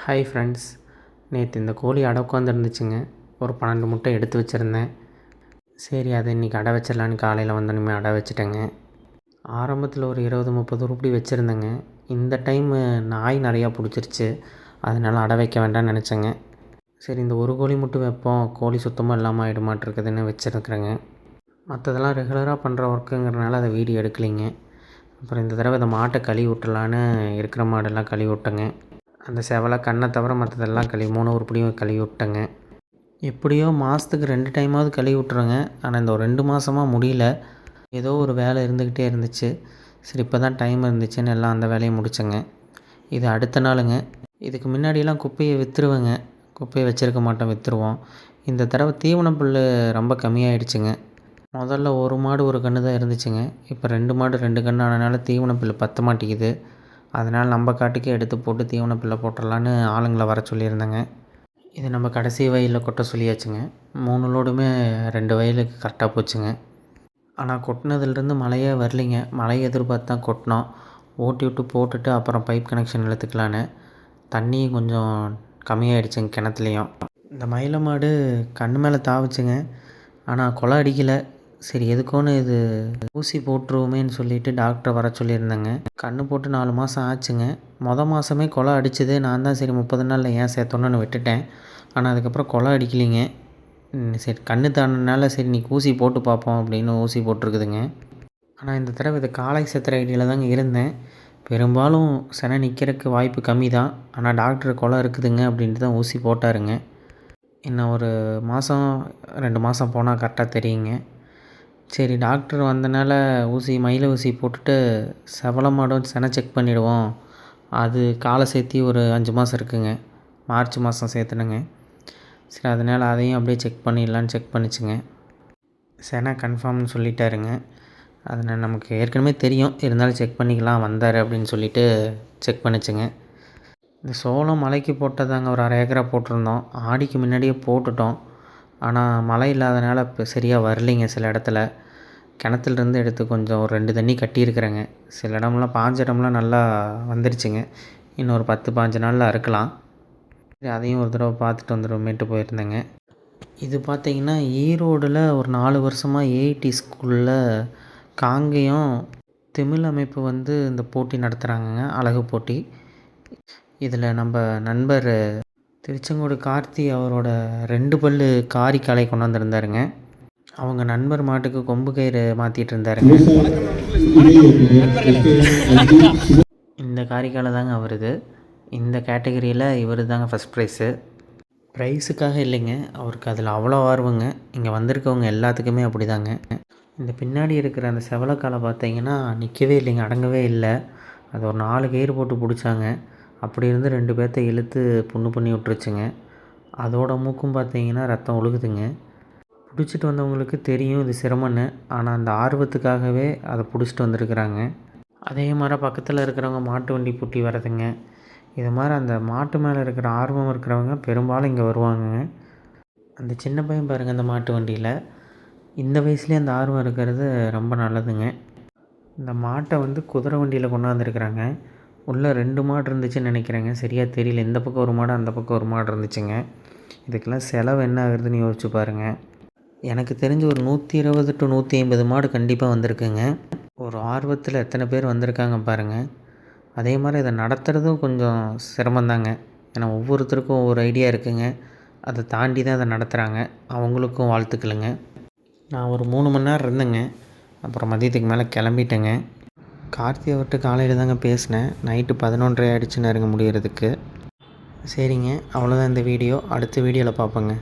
Hi friends, நேற்று இந்த கோழி அடை உட்காந்துருந்துச்சுங்க. ஒரு 12 முட்டை எடுத்து வச்சுருந்தேன். சரி, அதை இன்றைக்கி அடை வச்சிடலான்னு காலையில் வந்தோடனே அடை வச்சுட்டேங்க. ஆரம்பத்தில் ஒரு 20-30 உருப்படி வச்சுருந்தேங்க. இந்த டைமு நாய் நிறையா பிடிச்சிருச்சு. அதனால் அடை வைக்க வேண்டாம்னு நினச்சேங்க. சரி, இந்த ஒரு கோழி மட்டும் வைப்போம், கோழி சுத்தமாக இல்லாமல் ஆகிடுமாட்டிருக்குதுன்னு வச்சுருக்குறேங்க. மற்றதெல்லாம் ரெகுலராக பண்ணுற ஒர்க்குங்கிறனால அதை வீடியோ எடுக்கலைங்க. அப்புறம் இந்த தடவை இந்த மாட்டை கழுவி விட்டுலான்னு இருக்கிற மாடெல்லாம் கழுவி விட்டேங்க. அந்த செவலை கண்ணை தவிர மற்றதெல்லாம் கழுவி 3 உருப்படியும் கழுவி விட்டேங்க. எப்படியோ மாதத்துக்கு 2 டைமாவது கழுவி விட்ருவேங்க. ஆனால் இந்த ஒரு 2 மாதமாக முடியல. ஏதோ ஒரு வேலை இருந்துக்கிட்டே இருந்துச்சு. சரி, இப்போ தான் டைம் இருந்துச்சுன்னு எல்லாம் அந்த வேலையை முடித்தேங்க. இது அடுத்த நாளுங்க. இதுக்கு முன்னாடியெல்லாம் குப்பையை விற்றுருவேங்க. குப்பையை வச்சுருக்க மாட்டோம், விற்றுருவோம். இந்த தடவை தீவன புல் ரொம்ப கம்மியாயிடுச்சுங்க. முதல்ல ஒரு மாடு ஒரு கன்று தான் இருந்துச்சுங்க. இப்போ 2 மாடு 2 கன்று ஆனதுனால தீவன புல் பற்ற மாட்டேங்குது. அதனால் நம்ம காட்டுக்கே எடுத்து போட்டு தீவன புல்லை போட்டுடலான்னு ஆளுங்களை வர சொல்லியிருந்தேங்க. இது நம்ம கடைசி வயலில் கொட்ட சொல்லியாச்சுங்க. 3 லோடுமே 2 வயலுக்கு கரெக்டாக போச்சுங்க. ஆனால் கொட்டினதுலேருந்து மழையே வரலிங்க. மழையை எதிர்பார்த்து தான் கொட்டினோம். ஓட்டி விட்டு போட்டுட்டு அப்புறம் பைப் கனெக்ஷன் இழுத்துக்கலான்னு. தண்ணி கொஞ்சம் கம்மியாயிடுச்சுங்க கிணத்துலேயும். இந்த மயில மாடு கண்ணு மேலே தாவுச்சுங்க. ஆனால் கொலை அடிக்கலை. சரி, எதுக்கோன்னு இது ஊசி போட்டுருவோமேன்னு சொல்லிவிட்டு டாக்டரை வர சொல்லியிருந்தேங்க. கன்று போட்டு 4 மாதம் ஆச்சுங்க. மாதமே கொலை அடிச்சது. நான் தான் சரி 30 நாளில் ஏன் சேர்த்தோன்னு விட்டுட்டேன். ஆனால் அதுக்கப்புறம் கொலை அடிக்கலிங்க. சரி, கன்று தானனால சரி இன்றைக்கி ஊசி போட்டு பார்ப்போம் அப்படின்னு ஊசி போட்டிருக்குதுங்க. ஆனால் இந்த தடவை இது காலை சேர்த்துற ஐடியாவில் தாங்க இருந்தேன். பெரும்பாலும் செனை நிற்கிறதுக்கு வாய்ப்பு கம்மி தான். ஆனால் டாக்டர் கொலை இருக்குதுங்க அப்படின்ட்டு தான் ஊசி போட்டாருங்க. இன்னும் ஒரு மாதம் 2 மாதம் போனால் கரெக்டாக தெரியுங்க. சரி, டாக்டர் வந்தனால மயில ஊசி போட்டுட்டு செவல மாடும் செனை செக் பண்ணிவிடுவோம். அது காலை சேர்த்தி ஒரு 5 மாதம் இருக்குங்க. மார்ச் மாதம் சேர்த்துனுங்க. சரி, அதனால் அதையும் அப்படியே செக் பண்ணிடலான்னு செக் பண்ணிச்சுங்க. செனை கன்ஃபார்ம்னு சொல்லிட்டாருங்க. அதனால் நமக்கு ஏற்கனவே தெரியும், இருந்தாலும் செக் பண்ணிக்கலாம் வந்தார் அப்படின்னு சொல்லிவிட்டு செக் பண்ணிச்சுங்க. இந்த சோளம் மழைக்கு போட்டதாங்க. ஒரு 1/2 ஏக்கரா போட்டிருந்தோம். ஆடிக்கு முன்னாடியே போட்டுட்டோம். ஆனால் மழை இல்லாதனால இப்போ சரியாக வரலிங்க. சில இடத்துல கிணத்துலேருந்து எடுத்து கொஞ்சம் ஒரு 2 தண்ணி கட்டியிருக்கிறேங்க. சில இடம்லாம் பாஞ்ச இடம்லாம் நல்லா வந்துருச்சுங்க. இன்னும் ஒரு 10-15 நாளில் அறுக்கலாம். அதையும் ஒரு தடவை பார்த்துட்டு வந்துடுவோமேட்டு போயிருந்தேங்க. இது பார்த்திங்கன்னா ஈரோடில் ஒரு 4 வருஷமாக ஏஐடி ஸ்கூலில் காங்கேயம் தமிழ் அமைப்பு இந்த போட்டி நடத்துகிறாங்கங்க, அழகு போட்டி. இதில் நம்ம நண்பர் திருச்செங்கோடு கார்த்தி அவரோட 2 பல்லு காரி காளை கொண்டு வந்திருந்தாருங்க. அவங்க நண்பர் மாட்டுக்கு கொம்பு கயிறு மாற்றிட்டு இருந்தாருங்க. இந்த காரிக்காலை தாங்க அவருது. இந்த கேட்டகரியில் இவர் தாங்க ஃபஸ்ட் ப்ரைஸு. ப்ரைஸுக்காக இல்லைங்க, அவருக்கு அதில் அவ்வளோ ஆர்வங்க. இங்கே வந்திருக்கவங்க எல்லாத்துக்குமே அப்படி தாங்க. இந்த பின்னாடி இருக்கிற அந்த செவலக்காலை பார்த்தீங்கன்னா நிற்கவே இல்லைங்க, அடங்கவே இல்லை. அது ஒரு 4 கயிறு போட்டு பிடிச்சாங்க. அப்படி இருந்து 2 பேர்த்த இழுத்து புண்ணு பண்ணி விட்டுருச்சுங்க. அதோட மூக்கும் பார்த்தீங்கன்னா ரத்தம் ஒழுகுதுங்க. பிடிச்சிட்டு வந்தவங்களுக்கு தெரியும் இது சிரமம்னு. ஆனால் அந்த ஆர்வத்துக்காகவே அதை பிடிச்சிட்டு வந்திருக்கிறாங்க. அதே மாதிரி பக்கத்தில் இருக்கிறவங்க மாட்டு வண்டி பூட்டி வரதுங்க. இது மாதிரி அந்த மாட்டு மேலே இருக்கிற ஆர்வம் இருக்கிறவங்க பெரும்பாலும் இங்கே வருவாங்கங்க. அந்த சின்ன பையன் பாருங்கள், அந்த மாட்டு வண்டியில் இந்த வயசுலேயே அந்த ஆர்வம் இருக்கிறது ரொம்ப நல்லதுங்க. இந்த மாட்டை குதிரை வண்டியில் கொண்டாந்துருக்குறாங்க. உள்ளே 2 மாடு இருந்துச்சுன்னு நினைக்கிறேங்க, சரியாக தெரியல. இந்த பக்கம் ஒரு மாடு, அந்த பக்கம் ஒரு மாடு இருந்துச்சுங்க. இதுக்கெல்லாம் செலவு என்ன ஆகுதுன்னு யோசிச்சு பாருங்கள். எனக்கு தெரிஞ்சு ஒரு 120 to 150 மாடு கண்டிப்பாக வந்திருக்குங்க. ஒரு ஆர்வத்தில் எத்தனை பேர் வந்திருக்காங்க பாருங்கள். அதே மாதிரி இதை நடத்துகிறதும் கொஞ்சம் சிரமந்தாங்க. ஏன்னா ஒவ்வொருத்தருக்கும் ஒவ்வொரு ஐடியா இருக்குங்க. அதை தாண்டி தான் அதை நடத்துகிறாங்க. அவங்களுக்கும் வாழ்த்துக்களுங்க. நான் ஒரு 3 மணி நேரம் இருந்தேங்க. அப்புறம் மதியத்துக்கு மேலே கிளம்பிட்டேங்க. கார்த்தி அவர்கிட்ட காலையில் தாங்க பேசினேன். நைட்டு 11:30 ஆகிடுச்சுன்னு நெருங்க முடிகிறதுக்கு. சரிங்க, அவ்வளோதான் இந்த வீடியோ. அடுத்த வீடியோவில் பார்ப்போங்க.